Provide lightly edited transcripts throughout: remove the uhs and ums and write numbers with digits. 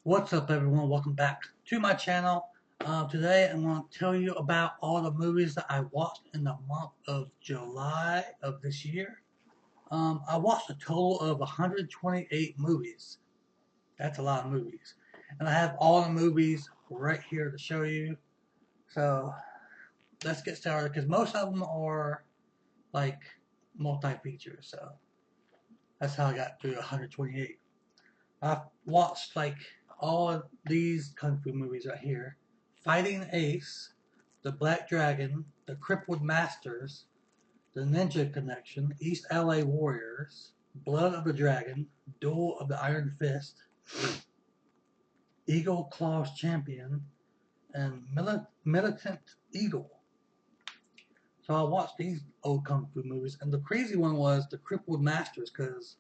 What's up, everyone? Welcome back to my channel. Today, I'm going to tell you about all the movies that I watched in the month of July of this year. I watched a total of 128 movies. That's a lot of movies. And I have all the movies right here to show you. So, let's get started because most of them are like multi-features. So, that's how I got through 128. I've watched like all of these kung fu movies right here: Fighting Ace, The Black Dragon, The Crippled Masters, The Ninja Connection, East LA Warriors, Blood of the Dragon, Duel of the Iron Fist, Eagle Claws Champion, and Militant Eagle. So I watched these old kung fu movies, and the crazy one was The Crippled Masters because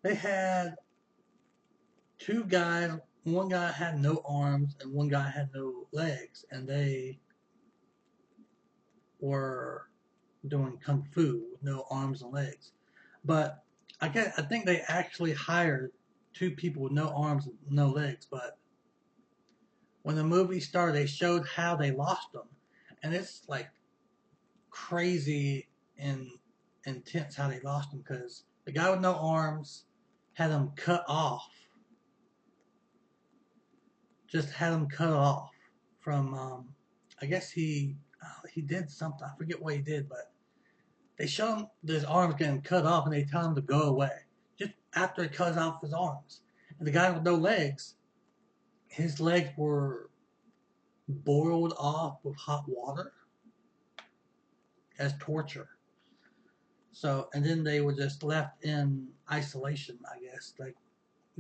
they had two guys. One guy had no arms and one guy had no legs, and they were doing kung fu with no arms and legs. But I think they actually hired two people with no arms and no legs. But when the movie started, they showed how they lost them, and it's like crazy and intense how they lost them because the guy with no arms had them cut off, just had them cut off from. I guess he did something. I forget what he did, but they show him his arms getting cut off, and they tell him to go away. Just after he cuts off his arms, and the guy with no legs, his legs were boiled off with hot water as torture. So, and then they were just left in isolation, I guess. Like,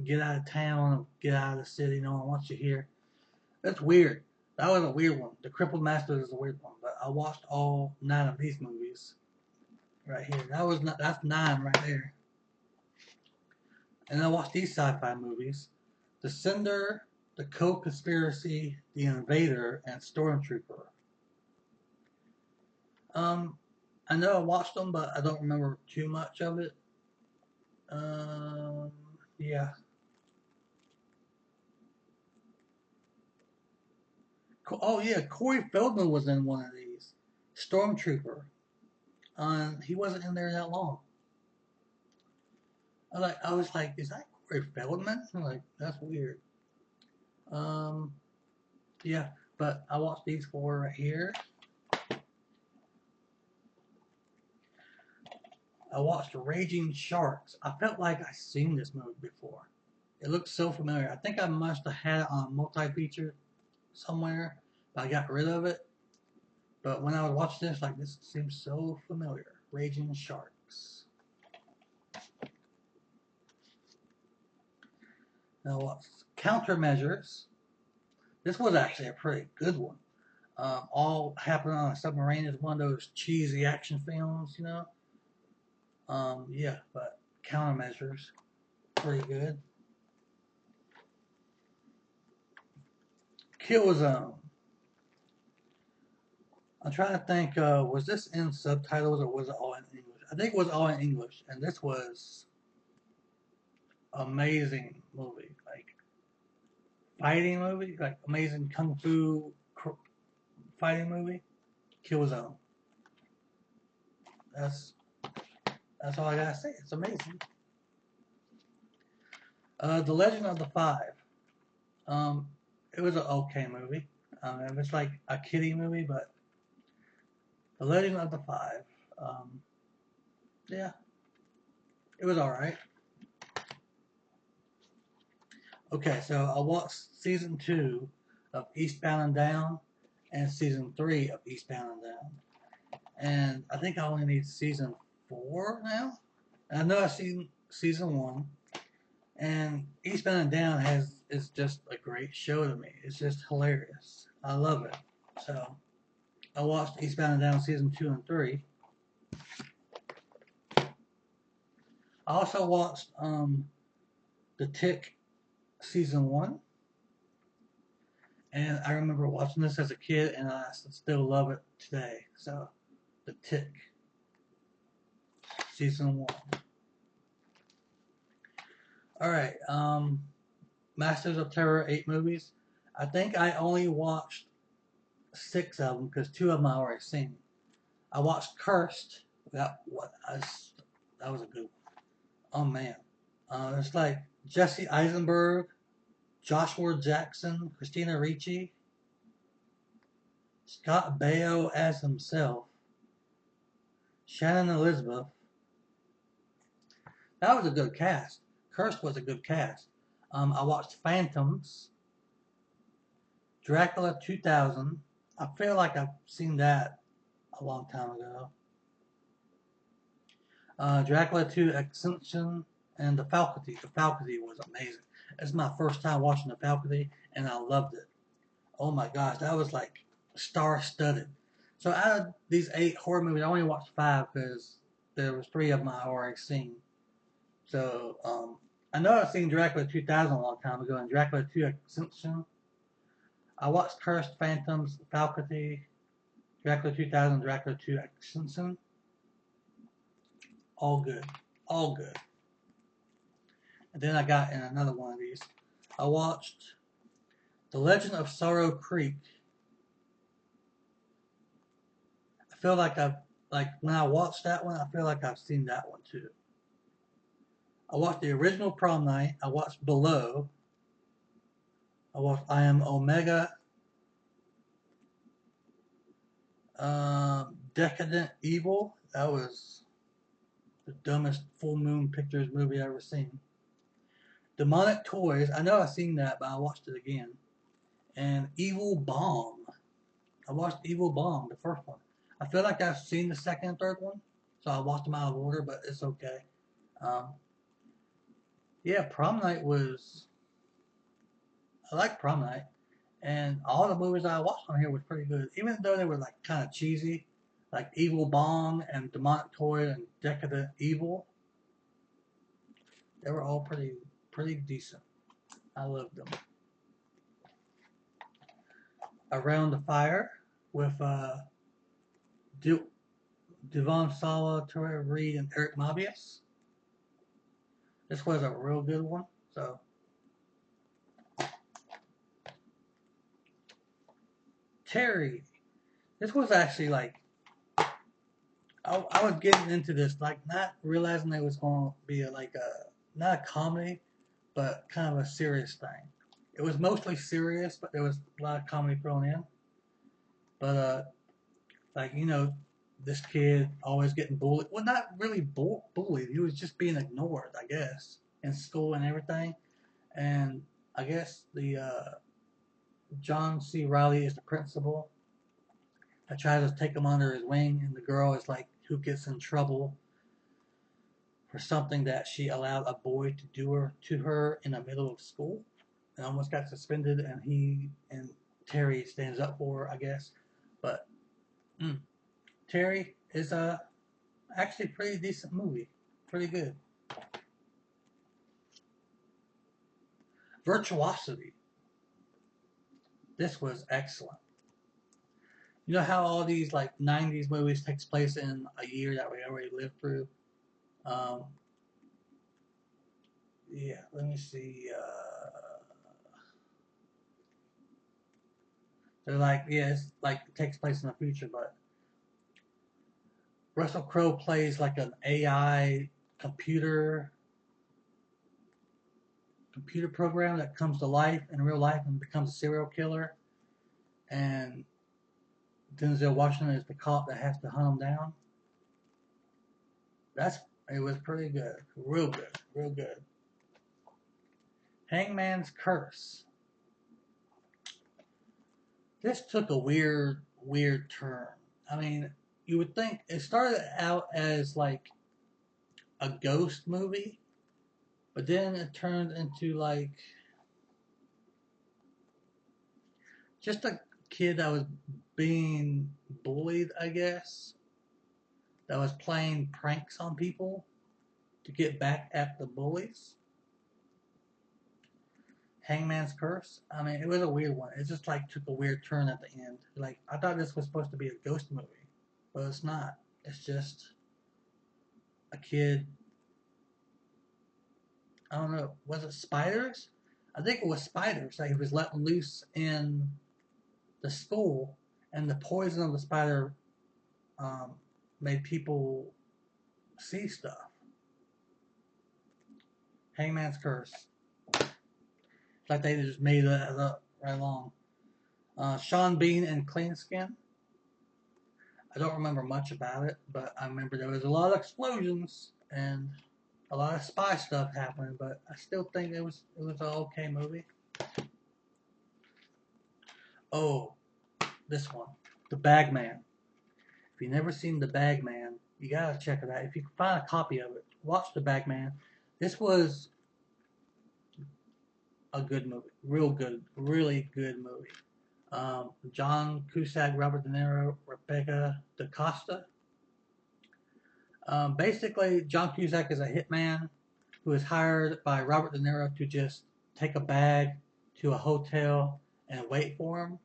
get out of town, get out of the city, no one wants you here. That's weird. That was a weird one. The Crippled Masters is a weird one, but I watched all 9 of these movies right here. That's 9 right there. And I watched these sci-fi movies: The Cinder, The Co-Conspiracy, The Invader, and Stormtrooper. Um, I know I watched them, but I don't remember too much of it. Um, yeah. Oh yeah, Corey Feldman was in one of these. Stormtrooper. He wasn't in there that long. I was like, is that Corey Feldman? I'm like, that's weird. Um, yeah, but I watched these 4 right here. I watched Raging Sharks. I felt like I seen this movie before. It looks so familiar. I think I must have had it on multi-feature somewhere, but I got rid of it. But when I was watching this, like, this seems so familiar. Raging Sharks. Now, what's Countermeasures? This was actually a pretty good one. All happened on a submarine. Is one of those cheesy action films, you know. Yeah, but Countermeasures, pretty good. Killzone. I'm trying to think, was this in subtitles or was it all in English? I think it was all in English, and this was amazing movie, like fighting movie, like amazing kung fu fighting movie. Killzone. That's that's all I gotta say. It's amazing. The Legend of the Five. Um, it was an okay movie. It was like a kiddie movie, but The Legend of the Five. Um, yeah, it was all right. Okay, so I watched season 2 of Eastbound and Down and season 3 of Eastbound and Down. And I think I only need season 4 now. And I know I've seen season 1. And Eastbound and Down is just a great show to me. It's just hilarious. I love it. So I watched Eastbound and Down season 2 and 3. I also watched The Tick season 1. And I remember watching this as a kid, and I still love it today. So, The Tick, season 1. All right. Masters of Terror 8 movies. I think I only watched 6 of them because 2 of them I already seen. I watched Cursed. That was a good one. Oh man. It's like Jesse Eisenberg, Joshua Jackson, Christina Ricci, Scott Baio as himself, Shannon Elizabeth. That was a good cast. Cursed was a good cast. I watched Phantoms, Dracula 2000. I feel like I've seen that a long time ago. Dracula 2 Ascension, and The Faculty. The Faculty was amazing. It's my first time watching The Faculty, and I loved it. Oh my gosh, that was like star-studded. So out of these 8 horror movies, I only watched 5 because there was 3 of them I already seen. So I know I've seen Dracula 2000 a long time ago, and Dracula 2 Ascension. I watched Cursed, Phantoms, Faculty, Dracula 2000, Dracula 2 Ascension. All good. All good. And then I got in another one of these. I watched The Legend of Sorrow Creek. I feel like when I watched that one, I feel like I've seen that one too. I watched the original Prom Night. I watched Below. I watched I Am Omega. Decadent Evil. That was the dumbest Full Moon Pictures movie I ever seen. Demonic Toys. I know I've seen that, but I watched it again. And Evil Bomb. I watched Evil Bomb, the first one. I feel like I've seen the second and third one, so I watched them out of order, but it's okay. Um, yeah, Prom Night was. I like Prom Night, and all the movies I watched on here was pretty good, even though they were like kind of cheesy, like Evil Bomb and Demonic Toy and Decadent Evil. They were all pretty decent. I loved them. Around the Fire with Devon Sawa, Tori Reed, and Eric Mabius. This was a real good one. So, Terry. This was actually like, I was getting into this, like not realizing it was going to be not a comedy, but kind of a serious thing. It was mostly serious, but there was a lot of comedy thrown in. But, this kid always getting bullied. Well, not really bullied. He was just being ignored, I guess, in school and everything. And I guess the John C. Reilly is the principal. I tries to take him under his wing, and the girl is like, who gets in trouble for something that she allowed a boy to do to her in the middle of school, and almost got suspended. And he and Terry stands up for her, I guess. But Terry is actually a pretty decent movie, pretty good. Virtuosity. This was excellent. You know how all these like 90s movies takes place in a year that we already lived through? Um, yeah, let me see. They're like, yeah, it's like it takes place in the future, but Russell Crowe plays like an AI computer program that comes to life in real life and becomes a serial killer, and Denzel Washington is the cop that has to hunt him down. It was pretty good, real good, real good. Hangman's Curse. This took a weird turn. I mean, you would think it started out as like a ghost movie, but then it turned into like just a kid that was being bullied, I guess, that was playing pranks on people to get back at the bullies. Hangman's Curse. I mean, it was a weird one. It just like took a weird turn at the end. Like I thought this was supposed to be a ghost movie, but it's not. It's just a kid. I don't know. Was it spiders? I think it was spiders that he was letting loose in the school, and the poison of the spider um, made people see stuff. Hangman's Curse. It's like they just made that up right along. Sean Bean and Clean Skin. I don't remember much about it, but I remember there was a lot of explosions and a lot of spy stuff happening. But I still think it was an okay movie. Oh, this one, The Bagman. If you've never seen The Bagman, you gotta check it out. If you can find a copy of it, watch The Bagman. This was a good movie, real good, really good movie. John Cusack, Robert De Niro, Rebecca DaCosta. Basically, John Cusack is a hitman who is hired by Robert De Niro to just take a bag to a hotel and wait for him.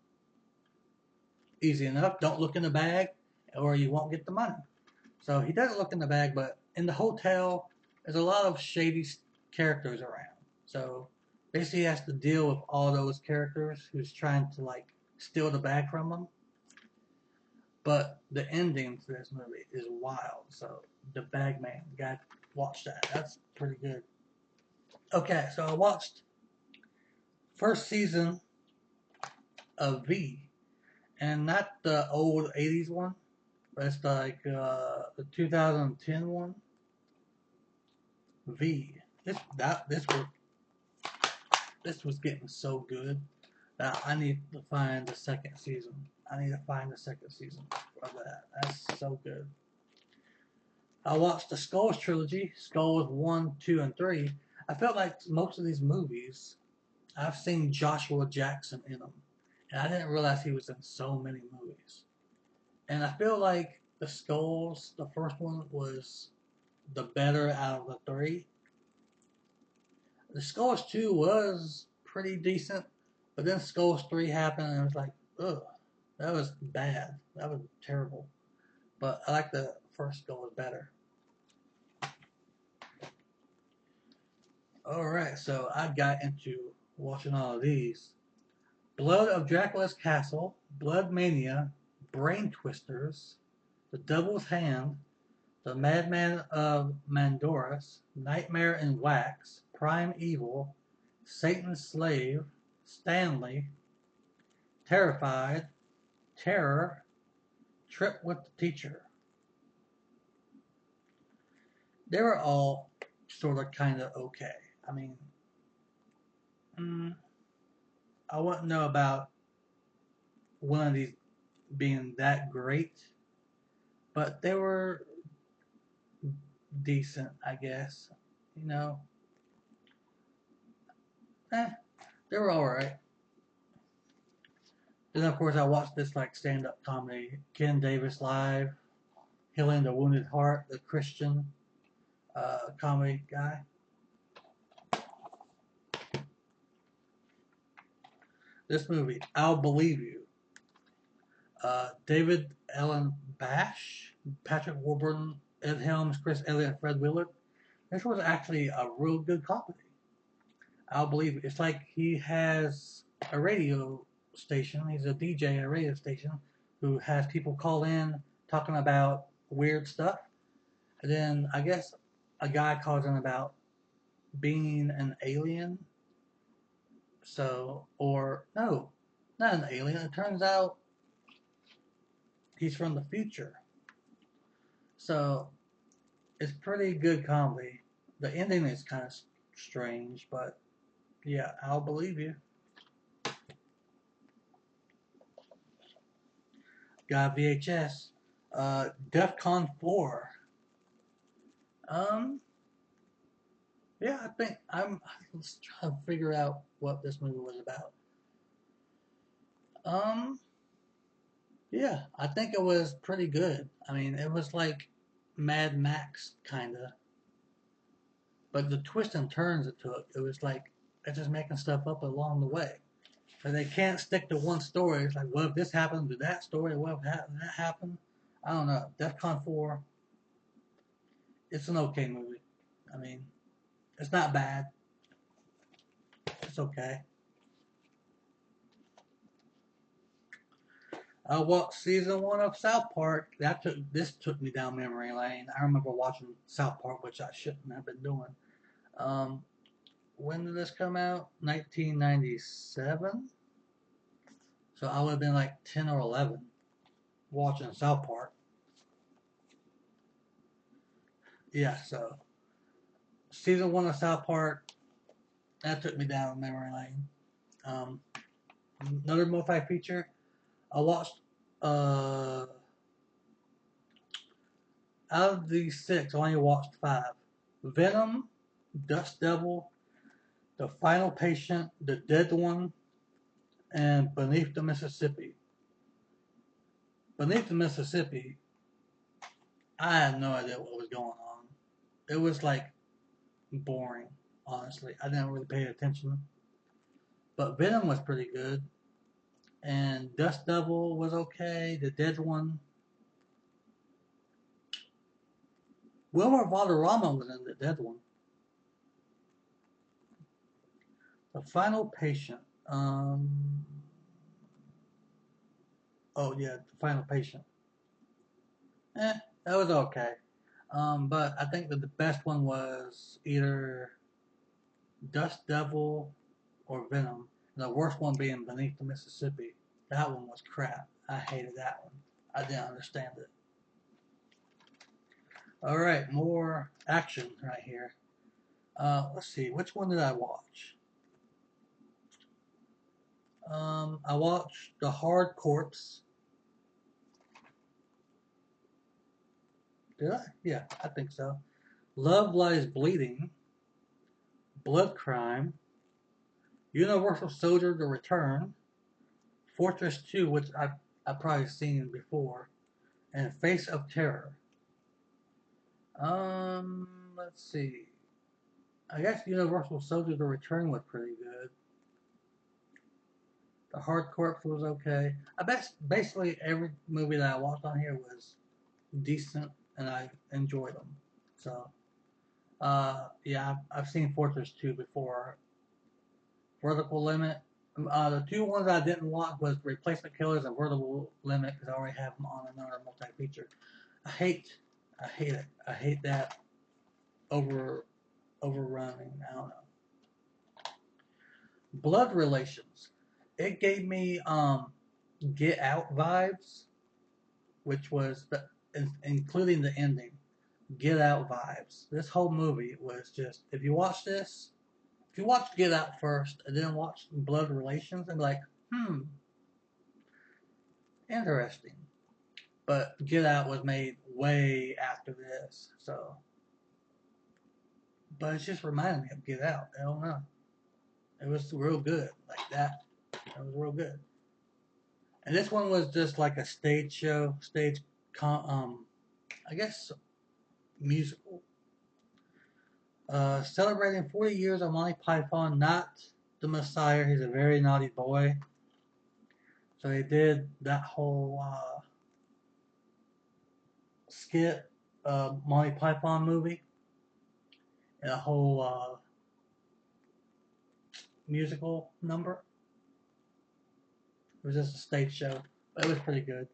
Easy enough. Don't look in the bag or you won't get the money. So he doesn't look in the bag, but in the hotel, there's a lot of shady characters around. So basically, he has to deal with all those characters who's trying to like steal the bag from him. But the ending to this movie is wild. So The Bagman, you gotta watch that. That's pretty good. Okay, so I watched first season of V, and not the old '80s one, but it's like the 2010 one. V. This was getting so good that I need to find the second season. I need to find the second season of that. That's so good. I watched the Skulls trilogy, Skulls 1, 2, and 3. I felt like most of these movies, I've seen Joshua Jackson in them. And I didn't realize he was in so many movies. And I feel like the Skulls, the first one, was the better out of the three. The Skulls 2 was pretty decent, but then Skulls 3 happened and it was like, ugh, that was bad. That was terrible. But I like the first Skulls better. Alright, so I got into watching all of these. Blood of Dracula's Castle, Blood Mania, Brain Twisters, The Devil's Hand, The Madman of Mandoras, Nightmare in Wax, Prime Evil, Satan's Slave, Stanley, Terrified, Terror, Trip with the Teacher. They were all sort of kind of okay. I mean, I wouldn't know about one of these being that great, but they were decent, I guess. You know, they were alright. Then, of course, I watched this like stand-up comedy, Ken Davis Live, Healing the Wounded Heart, the Christian comedy guy. This movie, I'll Believe You. David Allen Bash, Patrick Warburton, Ed Helms, Chris Elliott, Fred Willard. This was actually a real good comedy. I'll Believe You. It's like he has a radio station. He's a DJ at a radio station who has people call in talking about weird stuff. And then I guess a guy calls in about being an alien. So, or no, not an alien. It turns out he's from the future. So, it's pretty good comedy. The ending is kind of strange, but yeah, I'll believe you. Got VHS. DEFCON 4. Um, yeah, I think let's try to figure out what this movie was about. Yeah, I think it was pretty good. I mean, it was like Mad Max, kinda. But the twists and turns it took, it was like, they're just making stuff up along the way. But they can't stick to one story. It's like, what if this happened to that story? What if that happened? I don't know. DEFCON 4, it's an okay movie. I mean, it's not bad. It's okay. I watched season 1 of South Park. This took me down memory lane. I remember watching South Park, which I shouldn't have been doing. Um, when did this come out? 1997. So I would have been like 10 or 11 watching South Park. Yeah, so season 1 of South Park, that took me down memory lane. Um, another multi-feature. I watched, out of these 6, I only watched 5. Venom, Dust Devil, The Final Patient, The Dead One, and Beneath the Mississippi. Beneath the Mississippi, I had no idea what was going on. It was like boring, honestly. I didn't really pay attention. But Venom was pretty good. And Dust Devil was okay. The Dead One. Wilmer Valderrama was in The Dead One. The Final Patient. Oh yeah, The Final Patient. That was okay. But I think that the best one was either Dust Devil or Venom. The worst one being Beneath the Mississippi. That one was crap. I hated that one. I didn't understand it. Alright, more action right here. Let's see, which one did I watch? I watched The Hard Corpse. Did I? Yeah, I think so. Love Lies Bleeding. Blood Crime. Universal Soldier: The Return. Fortress 2, which I've probably seen before. And Face of Terror. Let's see. I guess Universal Soldier: The Return was pretty good. The Hard Corpse was okay. I bet basically every movie that I watched on here was decent, and I enjoyed them. So, yeah, I've seen Fortress 2 before. Vertical Limit. The two ones I didn't watch was Replacement Killers and Vertical Limit because I already have them on another multi-feature. I hate it. I hate that overrunning. I don't know. Blood Relations. It gave me Get Out vibes, which was including the ending. Get Out vibes. This whole movie was just, if you watch Get Out first and then watch Blood Relations, and be like, interesting. But Get Out was made way after this, so. But it's just reminding me of Get Out. I don't know. It was real good, like that. It was real good. And this one was just like a stage show, I guess musical. Celebrating 40 years of Monty Python, not the Messiah. He's a very naughty boy. So they did that whole skit, Monty Python movie, and a whole musical number. It was just a stage show, but it was pretty good.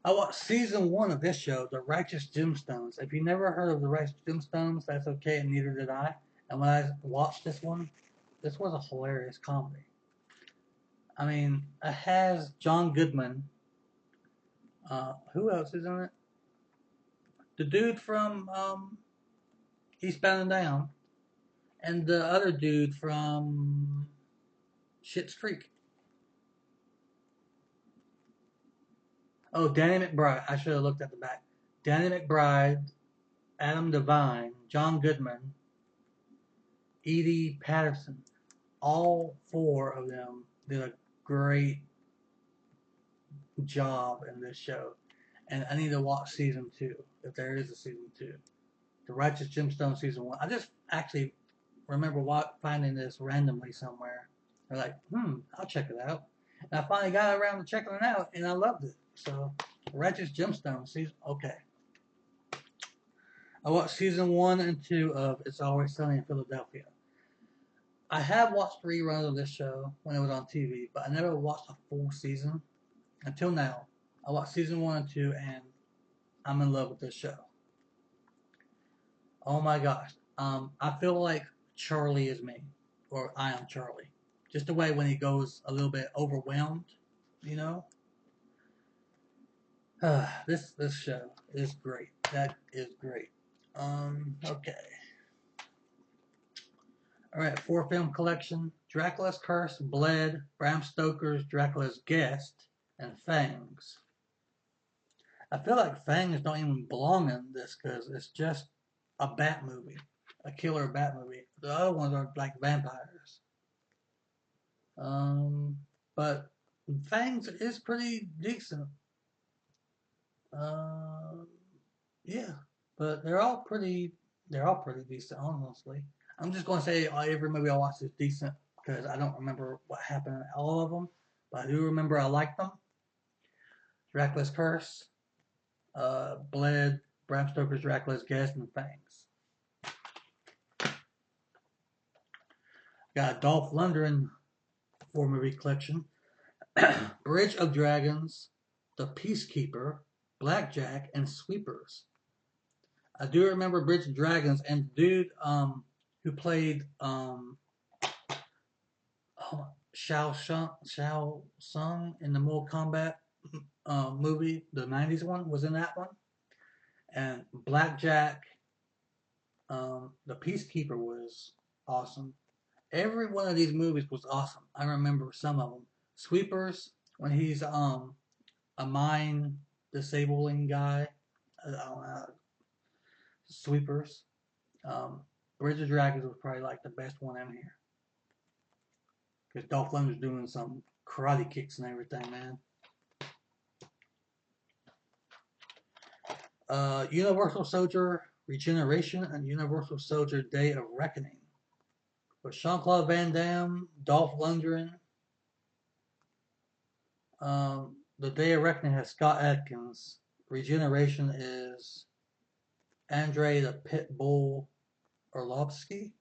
I watched season 1 of this show, The Righteous Gemstones. If you never heard of The Righteous Gemstones, that's okay, and neither did I. And when I watched this one, this was a hilarious comedy. I mean, it has John Goodman. Who else is in it? The dude from Eastbound and Down, and the other dude from Schitt's Creek. Oh, Danny McBride. I should have looked at the back. Danny McBride, Adam Devine, John Goodman, Edie Patterson. All 4 of them did a great job in this show. And I need to watch season 2, if there is a season 2. The Righteous Gemstone season 1. I just actually remember finding this randomly somewhere. I'm like, I'll check it out. And I finally got around to checking it out, and I loved it. So, Righteous Gemstone season, okay. I watched season 1 and 2 of It's Always Sunny in Philadelphia. I have watched reruns of this show when it was on TV, but I never watched a full season until now. I watched season 1 and 2, and I'm in love with this show. Oh my gosh. I feel like Charlie is me, or I am Charlie. Just the way when he goes a little bit overwhelmed, you know. This show is great. That is great. Okay. All right. 4 film collection: Dracula's Curse, Bled, Bram Stoker's Dracula's Guest, and Fangs. I feel like Fangs don't even belong in this because it's just a bat movie, a killer bat movie. The other ones are like vampires. Um, but Fangs is pretty decent. Um, yeah, but they're all pretty decent, honestly. I'm just gonna say every movie I watch is decent because I don't remember what happened in all of them, but I do remember I liked them. Dracula's Curse, Bled, Bram Stoker's Dracula's Guest, and Fangs. Got a Dolph Lundgren 4 movie collection: Bridge of Dragons, The Peacekeeper, Blackjack, and Sweepers. I do remember Bridge of Dragons, and the dude who played Shao Tsung in the Mortal Kombat movie, the '90s one, was in that one. And Blackjack, the Peacekeeper was awesome. Every one of these movies was awesome. I remember some of them. Sweepers, when he's a mind disabling guy. I don't know. Sweepers. Um, Bridge of Dragons was probably like the best one in here because Dolph Lundgren's doing some karate kicks and everything, man. Universal Soldier Regeneration and Universal Soldier Day of Reckoning with Jean-Claude Van Damme, Dolph Lundgren. The Day of Reckoning has Scott Adkins. Regeneration is Andre the Pitbull Orlovsky.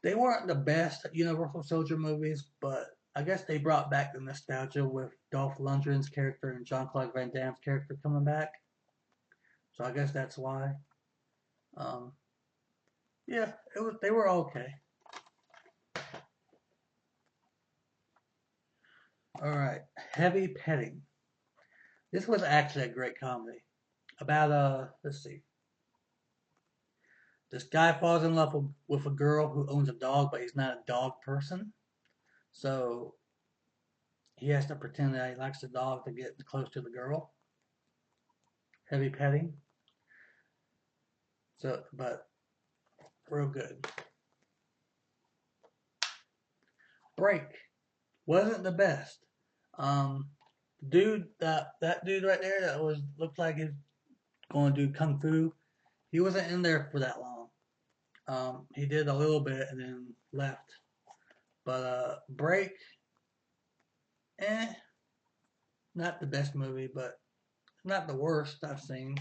They weren't the best Universal Soldier movies, but I guess they brought back the nostalgia with Dolph Lundgren's character and Jean-Claude Van Damme's character coming back. So I guess that's why. Um, yeah, they were okay. All right, Heavy Petting. This was actually a great comedy about let's see. This guy falls in love with a girl who owns a dog, but he's not a dog person. So he has to pretend that he likes the dog to get close to the girl. Heavy petting. So, but real good. Break wasn't the best. Dude, that dude right there that was looked like he's going to do kung fu. He wasn't in there for that long. He did a little bit and then left. But Break, eh, not the best movie, but not the worst I've seen.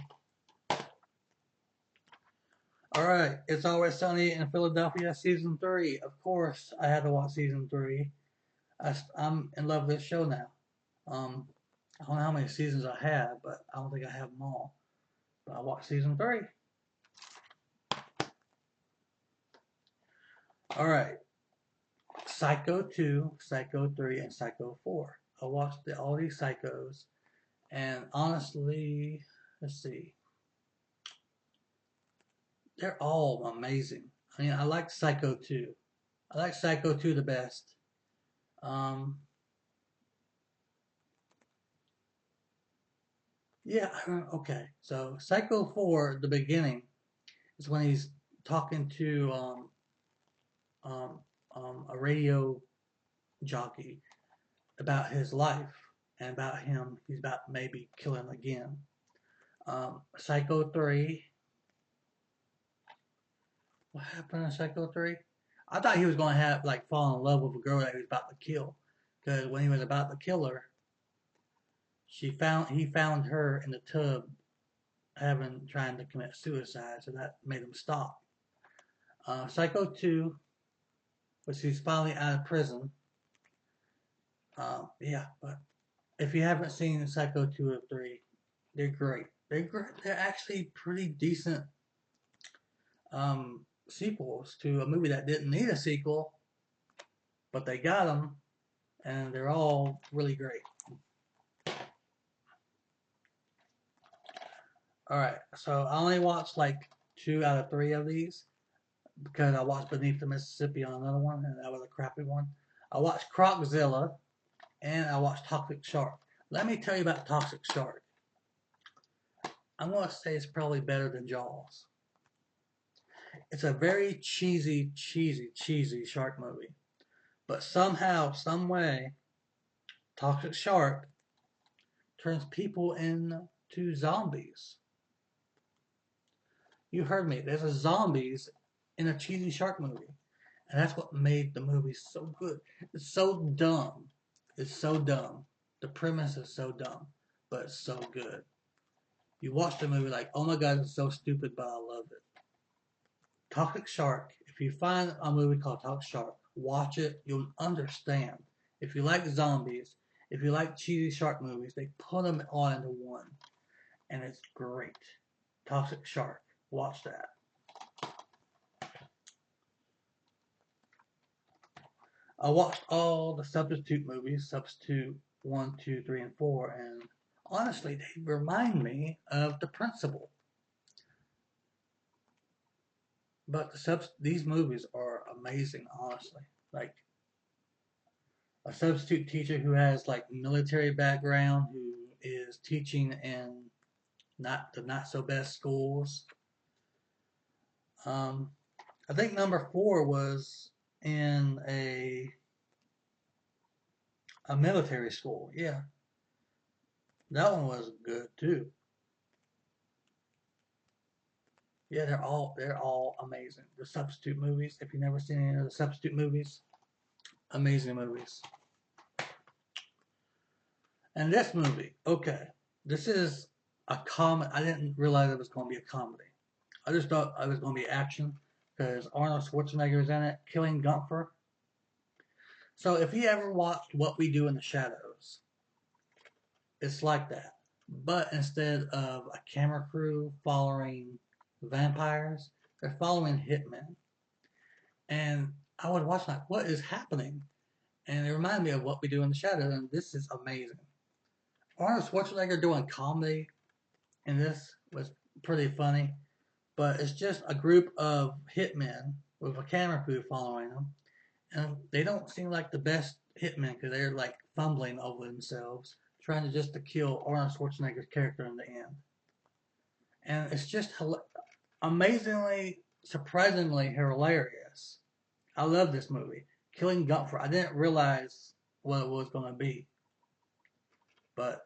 Alright, It's Always Sunny in Philadelphia, Season 3. Of course, I had to watch Season 3. I'm in love with this show now. I don't know how many seasons I have, but I don't think I have them all. But I watched Season 3. Alright, Psycho 2, Psycho 3, and Psycho 4. I watched all these Psychos, and honestly, let's see. They're all amazing. I mean, I like Psycho 2. I like Psycho 2 the best. Yeah, okay. So Psycho 4, the beginning, is when he's talking to a radio jockey about his life and about him. He's about maybe killing again. Psycho 3. What happened in Psycho 3? I thought he was going to have, like, fall in love with a girl that he was about to kill. Because when he was about to kill her, he found her in the tub trying to commit suicide, so that made him stop. Psycho 2, which he's finally out of prison. Yeah, but if you haven't seen Psycho 2 or 3, they're great. They're great. They're actually pretty decent sequels to a movie that didn't need a sequel, but they got them, and they're all really great. Alright, so I only watched like 2 out of 3 of these because I watched Beneath the Mississippi on another one, and that was a crappy one. I watched Croczilla, and I watched Toxic Shark. Let me tell you about Toxic Shark. I'm going to say it's probably better than Jaws. It's a very cheesy shark movie. But somehow, some way, Toxic Shark turns people into zombies. You heard me. There's a zombies in a cheesy shark movie. And that's what made the movie so good. It's so dumb. It's so dumb. The premise is so dumb, but it's so good. You watch the movie like, oh my god, it's so stupid, but I love it. Toxic Shark. If you find a movie called Toxic Shark, watch it. You'll understand. If you like zombies, if you like cheesy shark movies, they put them all into one, and it's great. Toxic Shark. Watch that. I watched all the Substitute movies, Substitute 1, 2, 3, and 4, and honestly, they remind me of The Principal. But these movies are amazing, honestly. Like a substitute teacher who has like military background, who is teaching in not so best schools. I think number 4 was in a military school. Yeah, that one was good too. Yeah, they're all amazing. The Substitute movies. If you've never seen any of the Substitute movies, amazing movies. And this movie, okay, this is a comedy. I didn't realize it was going to be a comedy. I just thought it was going to be action because Arnold Schwarzenegger is in it, killing Gunther. So if you ever watched What We Do in the Shadows, it's like that. But instead of a camera crew following vampires, they're following hitmen. And I was watching like, what is happening? And it reminded me of What We Do in the Shadows, and this is amazing. Arnold Schwarzenegger doing comedy in this was pretty funny, but it's just a group of hitmen with a camera crew following them, and they don't seem like the best hitmen because they're like fumbling over themselves, trying to just to kill Arnold Schwarzenegger's character in the end. And it's just amazingly, surprisingly hilarious. I love this movie. Killing Gunther. I didn't realize what it was going to be, but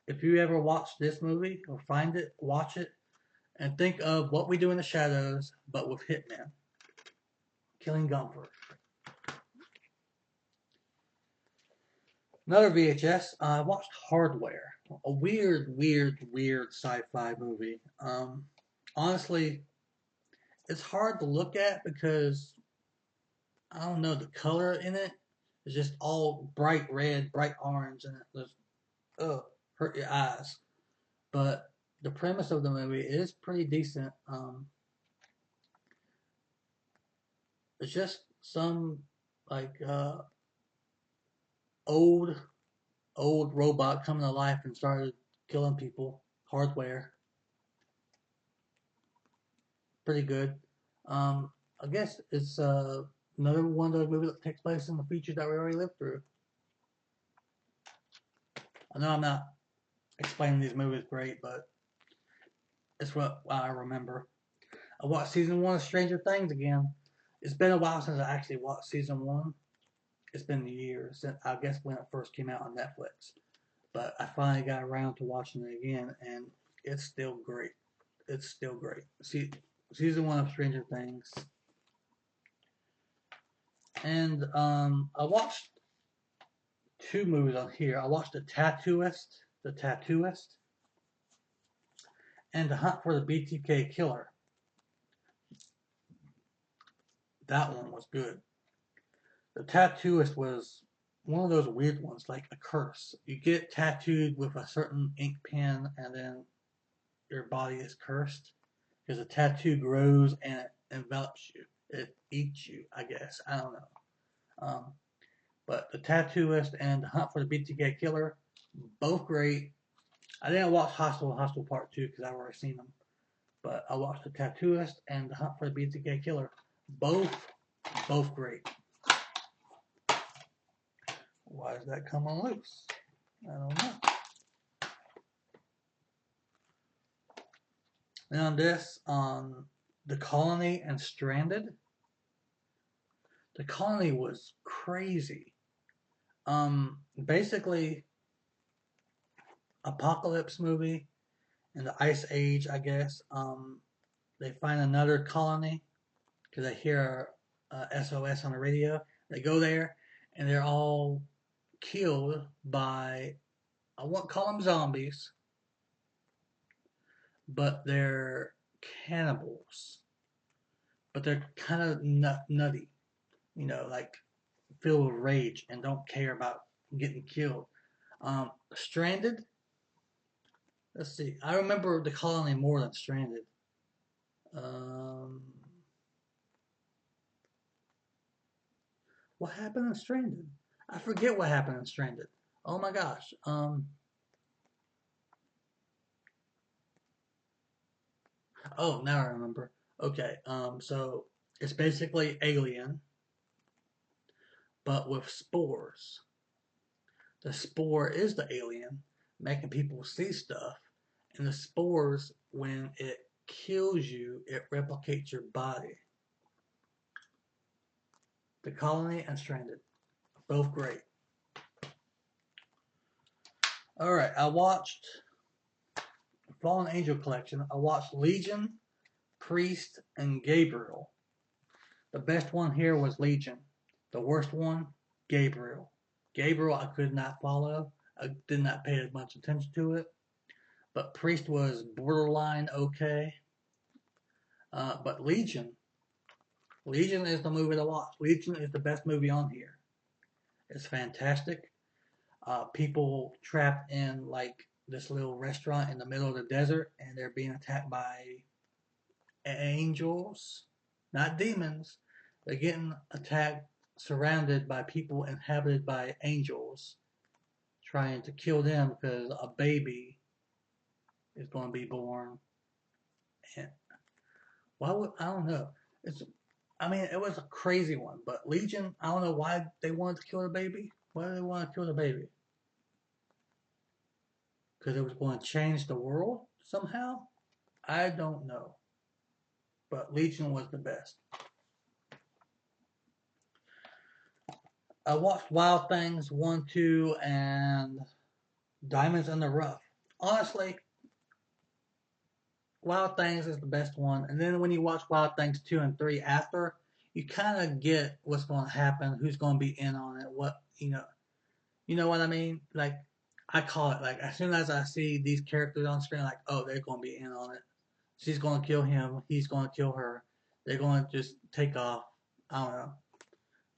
if you ever watch this movie or find it, watch it and think of What We Do in the Shadows, but with hitmen. Killing Gunther. Another VHS. I watched Hardware, a weird sci-fi movie. Honestly, it's hard to look at because I don't know the color in it. It's just all bright red, bright orange, and it just hurt your eyes. But the premise of the movie is pretty decent. It's just some like old robot coming to life and started killing people. Hardware. Pretty good. I guess it's another one of those movies that takes place in the future that we already lived through. I know I'm not explaining these movies great, but it's what I remember. I watched season 1 of Stranger Things again. It's been a while since I actually watched season 1. It's been years since, I guess, when it first came out on Netflix. But I finally got around to watching it again, and it's still great. It's still great. See, season 1 of Stranger Things. And I watched 2 movies on here. I watched The Tattooist, and The Hunt for the BTK Killer. That one was good. The Tattooist was one of those weird ones, like a curse. You get tattooed with a certain ink pen, and then your body is cursed because the tattoo grows and it envelops you. It eats you, I guess. I don't know. Um, but The Tattooist and The Hunt for the BTK Killer, both great. I didn't watch Hostel Part 2 because I've already seen them. But I watched The Tattooist and The Hunt for the BTK Killer. Both great. Why is that coming loose? I don't know. And on this, on The Colony and Stranded. The Colony was crazy. Basically, apocalypse movie in the Ice Age, I guess. They find another colony because they hear SOS on the radio. They go there and they're all killed by, I won't call them zombies, but they're cannibals. But they're kind of nutty, like filled with rage and don't care about getting killed. Stranded. Let's see. I remember The Colony more than Stranded. Um, what happened in Stranded? I forget what happened in Stranded. Oh my gosh. Oh, now I remember. Okay. So it's basically Alien, but with spores. The spore is the alien, making people see stuff, and the spores, when it kills you, it replicates your body. The Colony and Stranded, both great. All right, I watched Fallen Angel Collection. I watched Legion, Priest, and Gabriel. The best one here was Legion. The worst one, Gabriel. Gabriel I could not follow. I did not pay as much attention to it. But Priest was borderline okay. But Legion is the movie to watch. Legion is the best movie on here. It's fantastic. People trapped in like this little restaurant in the middle of the desert, and they're being attacked by angels, not demons. They're getting attacked, surrounded by people inhabited by angels, trying to kill them because a baby is going to be born. And why would I don't know? It's I mean, it was a crazy one, but Legion, I don't know why they wanted to kill the baby. Why did they want to kill the baby? Because it was going to change the world somehow? I don't know. But Legion was the best. I watched Wild Things 1, 2, and Diamonds in the Rough. Honestly, Wild Things is the best one. And then when you watch Wild Things 2 and 3 after, you kind of get what's going to happen, who's going to be in on it, You know what I mean? Like, I call it, like, as soon as I see these characters on screen, like, oh, they're going to be in on it. She's going to kill him. He's going to kill her. They're going to just take off. I don't know.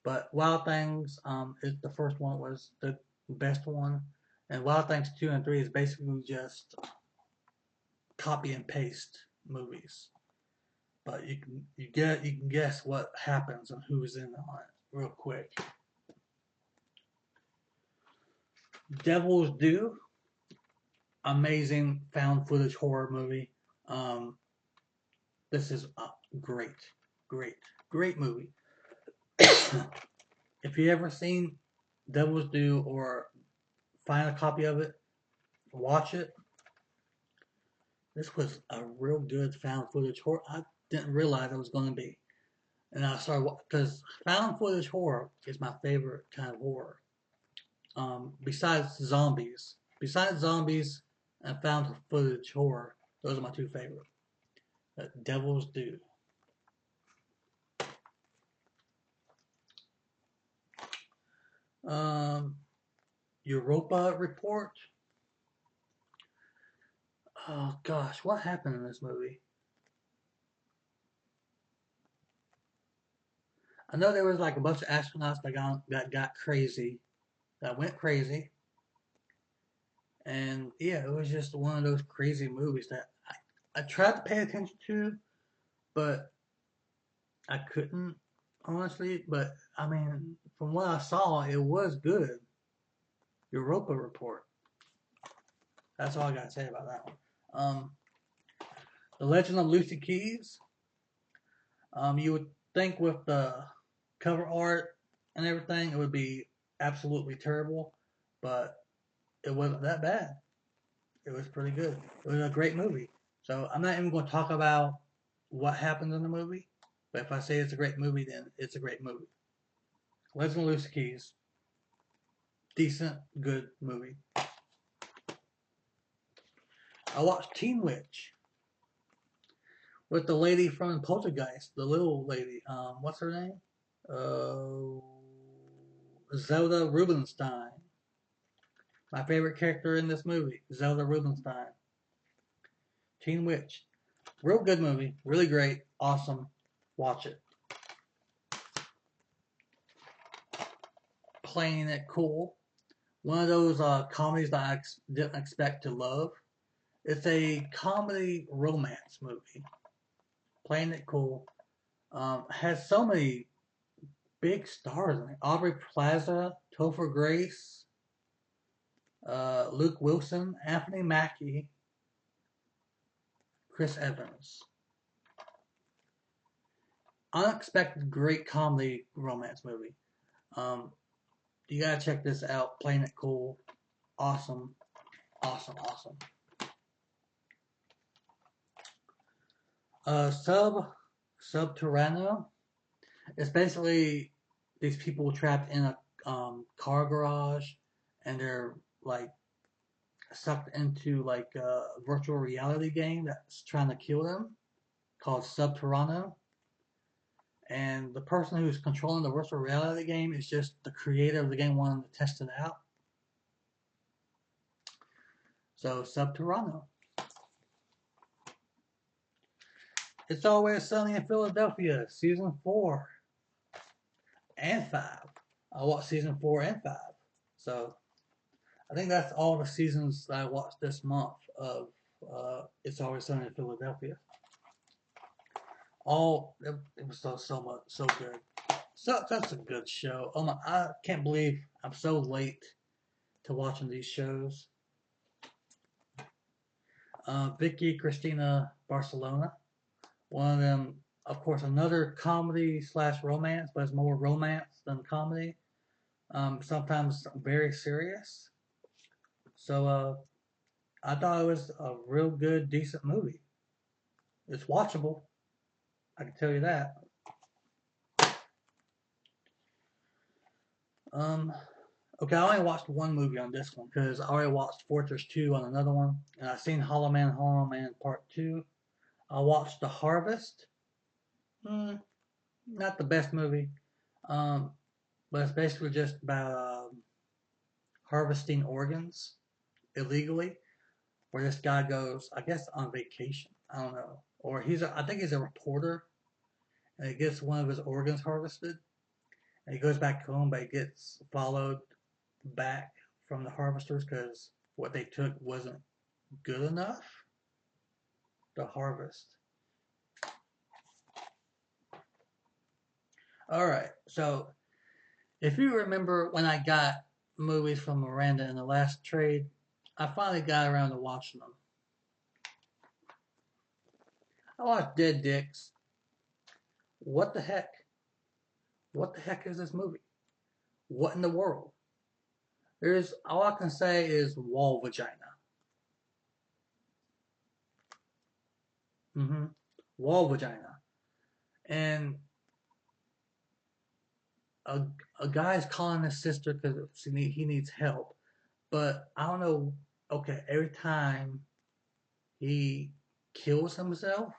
But Wild Things, is the first one was the best one. And Wild Things 2 and 3 is basically just copy and paste movies. But you can guess what happens and who's in on it real quick. Devil's Due, amazing found footage horror movie. This is a great movie. If you ever seen Devil's Due or find a copy of it, watch it. This was a real good found footage horror. I didn't realize it was going to be. And I started, because found footage horror is my favorite kind of horror. Besides zombies and found footage horror, those are my two favorite. Devil's Due. Europa Report. Oh gosh, what happened in this movie? I know there was like a bunch of astronauts that got crazy, that went crazy, and yeah, it was just one of those crazy movies that I tried to pay attention to, but I couldn't honestly. But I mean, from what I saw, it was good. Europa Report. That's all I got to say about that one. The Legend of Lucy Keys. You would think with the cover art and everything, it would be absolutely terrible, but it wasn't that bad. It was pretty good. It was a great movie. So I'm not even going to talk about what happens in the movie, but if I say it's a great movie, then it's a great movie. Legend of Lucy Keys, decent, good movie. I watched Teen Witch with the lady from Poltergeist, the little lady. What's her name? Uh, Zelda Rubinstein. My favorite character in this movie, Zelda Rubinstein. Teen Witch. Real good movie. Really great. Awesome. Watch it. Playing It Cool. One of those comedies that I didn't expect to love. It's a comedy romance movie. Playing It Cool. Has so many big stars in it. Aubrey Plaza, Topher Grace, Luke Wilson, Anthony Mackie, Chris Evans. Unexpected great comedy romance movie. You gotta check this out. Playing It Cool. Awesome. Awesome. Awesome. Subterraneo. It's basically these people trapped in a car garage, and they're like sucked into like a virtual reality game that's trying to kill them, called Subterraneo. And the person who's controlling the virtual reality game is just the creator of the game wanting to test it out. So Subterraneo. It's Always Sunny in Philadelphia, season 4 and 5. I watched season 4 and 5. So I think that's all the seasons that I watched this month of It's Always Sunny in Philadelphia. It was so good. So that's a good show. Oh my! I can't believe I'm so late to watching these shows. Vicky Cristina Barcelona. One of them, of course, another comedy slash romance, but it's more romance than comedy. Sometimes very serious. So I thought it was a real good, decent movie. It's watchable. I can tell you that. Um, okay, I only watched one movie on this one because I already watched Fortress 2 on another one, and I've seen Hollow Man Part 2. I watched The Harvest. Not the best movie, um, but it's basically just about harvesting organs illegally, where this guy goes, I guess, on vacation. I don't know, or I think he's a reporter, and he gets one of his organs harvested, and he goes back home, but he gets followed back from the harvesters because what they took wasn't good enough to harvest. All right, so if you remember when I got movies from Miranda in the last trade, I finally got around to watching them. I watched Dead Dicks. What the heck? What the heck is this movie? What in the world? There's all I can say is wall vagina. Mm-hmm. Wall vagina. And a, a guy's calling his sister because he needs help. But I don't know. Okay, every time he kills himself,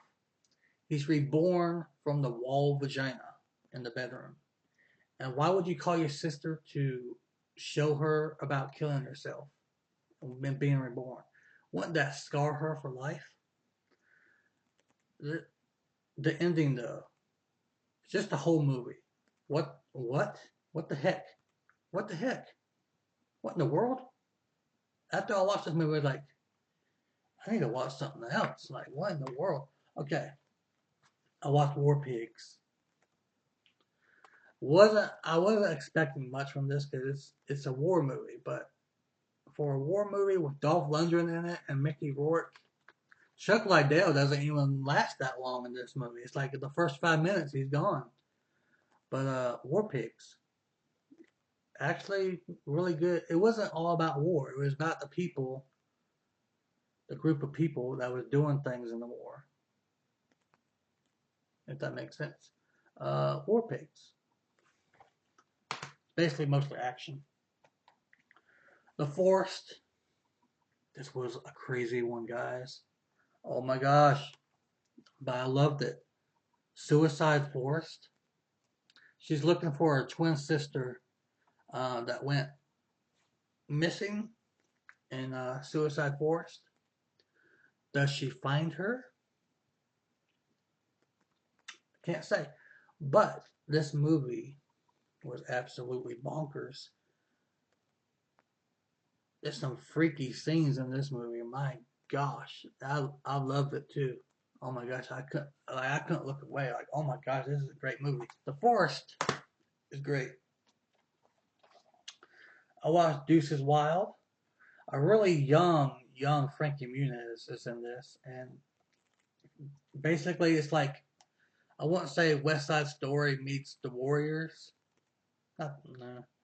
he's reborn from the wall vagina in the bedroom. And why would you call your sister to show her about killing herself and being reborn? Wouldn't that scar her for life? The ending, though, just the whole movie. What? What? What the heck? What the heck? What in the world? After I watched this movie, I was like, I need to watch something else. Like, what in the world? Okay, I watched War Pigs. I wasn't expecting much from this because it's a war movie, but for a war movie with Dolph Lundgren in it and Mickey Rourke, Chuck Liddell doesn't even last that long in this movie. It's like in the first 5 minutes he's gone. But War Pigs, actually really good. It wasn't all about war. It was about the people, the group of people that was doing things in the war. If that makes sense. War Pigs, basically mostly action. The Forest. This was a crazy one, guys. Oh my gosh, but I loved it. Suicide Forest. She's looking for her twin sister that went missing in Suicide Forest. Does she find her? Can't say. But this movie was absolutely bonkers. There's some freaky scenes in this movie. My gosh, I loved it too. Oh my gosh, I couldn't look away. Like, oh my gosh, this is a great movie. The Forest is great. I watched Deuces Wild. A really young Frankie Muniz is in this, and basically it's like, I wouldn't say West Side Story meets The Warriors.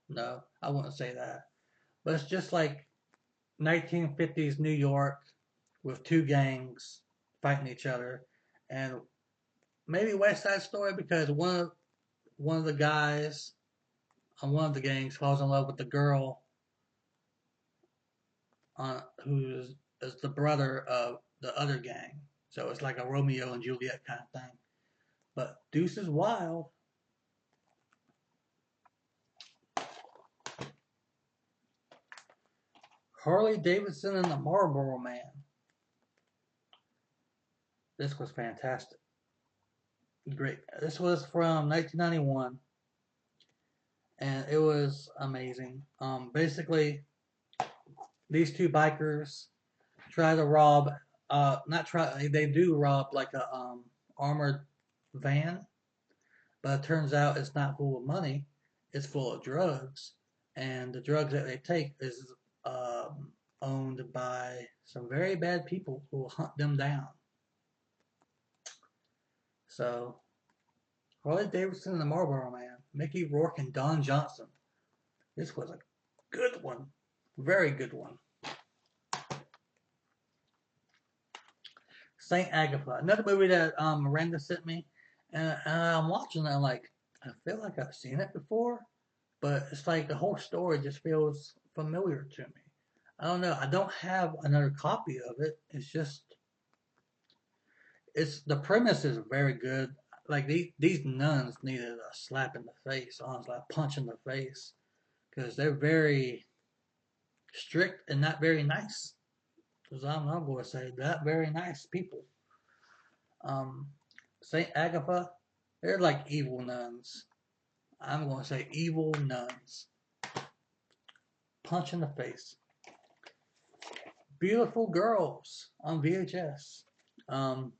No, I wouldn't say that. But it's just like 1950s New York with two gangs fighting each other, and maybe West Side Story because one of the guys on one of the gangs falls in love with the girl who is the brother of the other gang. So it's like a Romeo and Juliet kind of thing. But Deuces Wild, Harley Davidson and the Marlboro Man. This was fantastic. Great. This was from 1991, and it was amazing. Basically, these two bikers try to rob. Not try. They do rob like a armored van, but it turns out it's not full of money. It's full of drugs, and the drugs that they take is owned by some very bad people who will hunt them down. So Harley Davidson and the Marlboro Man, Mickey Rourke and Don Johnson. This was a good one. Very good one. Saint Agatha, another movie that Miranda sent me, and I'm watching it. I'm like, I feel like I've seen it before, but it's like the whole story just feels familiar to me. I don't know. I don't have another copy of it. It's the premise is very good. Like these nuns needed a slap in the face, honestly, a punch in the face, because they're very strict and not very nice. Because I'm not going to say that very nice people. Um, Saint Agatha, they're like evil nuns. I'm going to say evil nuns. Punch in the face. Beautiful Girls on VHS. Um,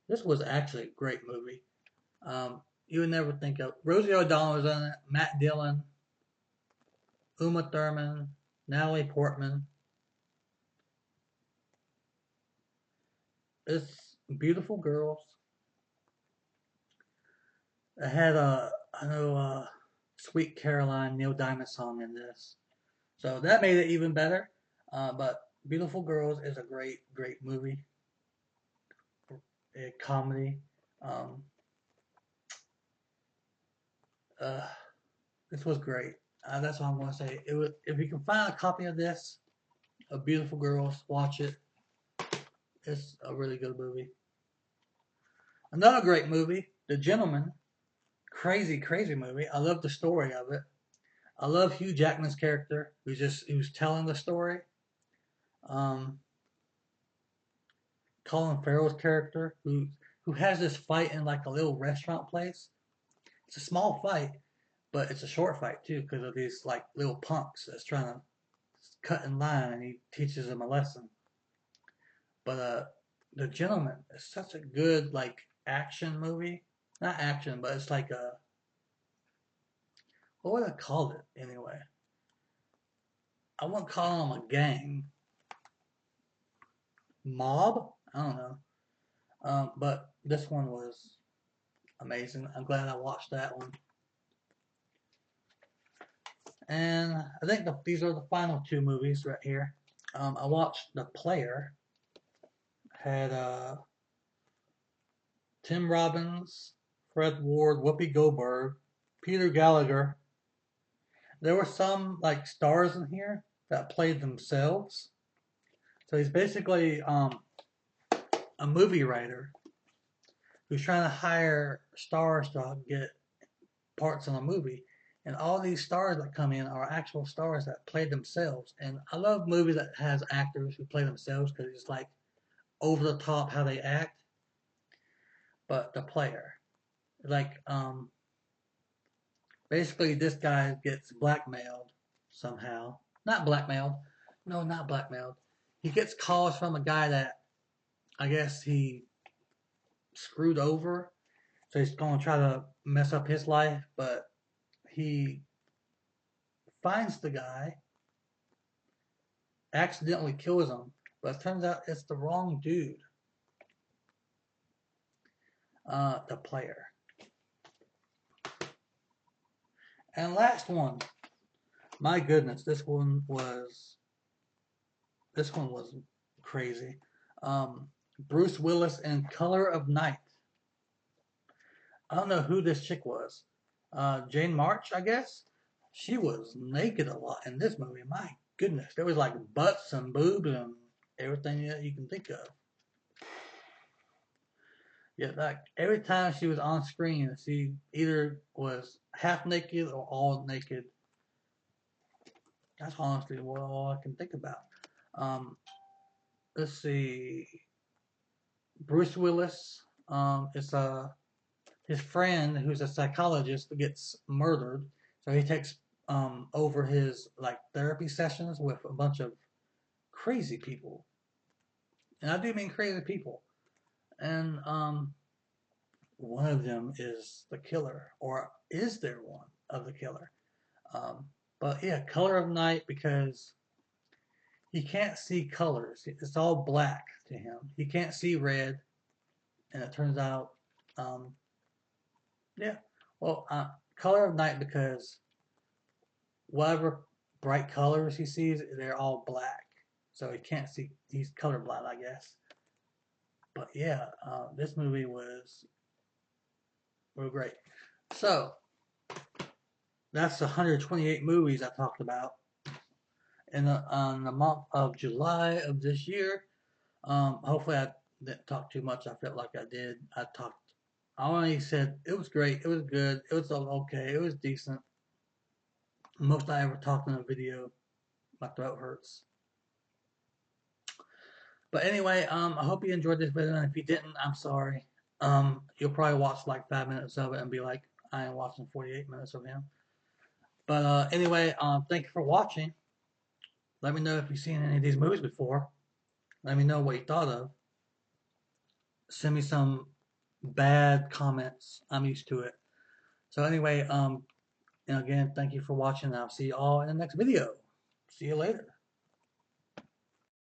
this was actually a great movie. You would never think of Rosie O'Donnell was in it, Matt Dillon, Uma Thurman, Natalie Portman. It's Beautiful Girls. It had I know Sweet Caroline Neil Diamond song in this, so that made it even better. But Beautiful Girls is a great movie, a comedy. Um, uh, this was great. That's all I'm going to say. If you can find a copy of this, of Beautiful Girls, watch it. It's a really good movie. Another great movie, The Gentleman. Crazy movie. I love the story of it. I love Hugh Jackman's character, who's telling the story. Um, Colin Farrell's character, who has this fight in like a little restaurant place, It's a small fight, but it's a short fight too because of these like little punks that's trying to cut in line, and he teaches them a lesson. But The Gentleman is such a good like action movie. Not action, but it's like a, what would I call it anyway? I wouldn't call them a gang. Mob? I don't know. But this one was amazing. I'm glad I watched that one. And I think these are the final two movies right here. I watched The Player. Had Tim Robbins, Fred Ward, Whoopi Goldberg, Peter Gallagher. There were some like stars in here that played themselves. So he's basically a movie writer who's trying to hire stars to get parts in a movie. And all these stars that come in are actual stars that play themselves. And I love movies that has actors who play themselves because it's like over the top how they act. But The Player, like basically this guy gets blackmailed somehow. Not blackmailed. No, not blackmailed. He gets calls from a guy that I guess he screwed over. So he's going to try to mess up his life, but he finds the guy, accidentally kills him, but it turns out it's the wrong dude. The Player. And last one. My goodness, this one was crazy. Bruce Willis in Color of Night. I don't know who this chick was. Jane March, I guess. She was naked a lot in this movie. My goodness, there was like butts and boobs and everything that you can think of. Yeah, like every time she was on screen, she either was half naked or all naked. That's honestly all I can think about. Let's see. Bruce Willis is his friend who's a psychologist gets murdered, so he takes over his like therapy sessions with a bunch of crazy people, and I do mean crazy people. And one of them is the killer, or is there one of the killer? But yeah, Color of Night because he can't see colors. It's all black to him. He can't see red, and it turns out, um, yeah. Well, Color of Night because whatever bright colors he sees, they're all black. So he can't see. He's colorblind, I guess. But yeah, this movie was real great. So that's 128 movies I talked about on the month of July of this year. Hopefully I didn't talk too much. I felt like I did. I only said it was great. It was good. It was okay. It was decent. Most I ever talked in a video. My throat hurts. But anyway, I hope you enjoyed this video, and if you didn't, I'm sorry. You'll probably watch like 5 minutes of it and be like, I ain't watching 48 minutes of him. But anyway, thank you for watching. Let me know if you've seen any of these movies before. Let me know what you thought of. Send me some bad comments. I'm used to it. So anyway, and again, thank you for watching. I'll see you all in the next video. See you later.